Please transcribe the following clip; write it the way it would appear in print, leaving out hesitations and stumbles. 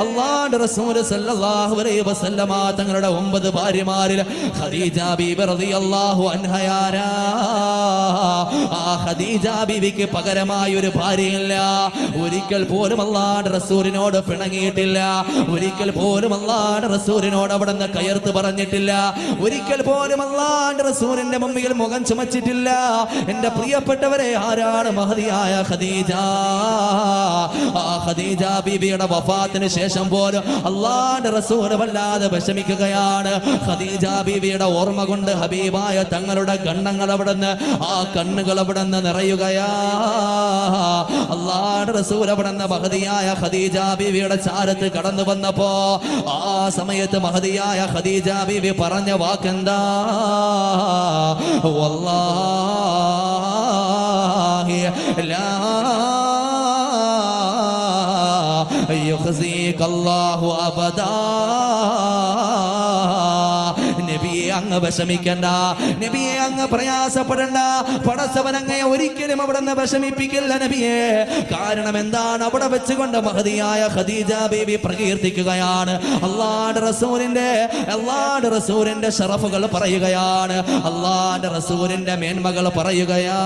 അല്ലാഹുവിന്റെ റസൂൽ സല്ലല്ലാഹു അലൈഹി വസല്ലമ തങ്ങളുടെ 9 ഭാര്യമാരിൽ ഖദീജ ബീബി റളിയല്ലാഹു അൻഹയാരാ. ആ ഖദീജ ബീവിക്ക് പകരമായ ഒരു ഭാര്യയില്ല. ഒരിക്കൽ പോലും അല്ലാഹുവിന്റെ റസൂലിനോട് പിണങ്ങിയിട്ടില്ല. ഒരിക്കൽ പോലും അല്ലാഹുവിന്റെ റസൂലിനോട് അവിടുന്ന് കയർത്ത് പറഞ്ഞിട്ടില്ല. ഒരിക്കൽ പോലും അല്ലാഹുവിന്റെ റസൂലിന്റെ മുമ്പിൽ മുഖം ചുമച്ചിട്ടില്ല. എന്റെ പ്രിയപ്പെട്ടവരെ, ആരാണ് മഹദിയായ ഖദീജ? ആ ഖദീജ ബീവിയുടെ വഫാത്തിന് ശേഷം പോലും അല്ലാഹുവിന്റെ റസൂൽ വല്ലാതെ വിഷമിക്കുകയാണ്. ഖദീജ ബീവിയുടെ ഓർമ്മ കൊണ്ട് ഹബീബായ തങ്ങളുടെ കണ്ണുകൾ അവിടുന്ന് നിറയുകയാ. അല്ലാഹുവിന്റെ റസൂൽ അവിടുന്ന് മഹദിയായ ഖദീജ ബീവിയുടെ ചാരത്ത് കടന്നു വന്നപ്പോ ആ സമയത്ത് മഹദിയായ ഖദീജ ബീവി പറഞ്ഞ വാക്കെന്താ? വല്ലാഹി ലാ യുഖ്സികല്ലാഹു അബദാ. നബിയെ അങ്ങ് വിഷമിക്കണ്ട, നബിയെ അങ്ങ് പ്രയാസപ്പെടണ്ട. പടച്ചവൻ അങ്ങയെ ഒരിക്കലും അവിടെ നിന്ന് വിഷമിപ്പിക്കില്ല നബിയെ. കാരണം എന്താണ്? അവിടെ വെച്ചുകൊണ്ട് മഹദിയായ ഖദീജ ബീവി പ്രകീർത്തിക്കുകയാണ്. അല്ലാഹുവിന്റെ റസൂലിന്റെ ശറഫുകൾ പറയുകയാണ്. അല്ലാഹുവിന്റെ റസൂലിന്റെ മേന്മകൾ പറയുകയാ.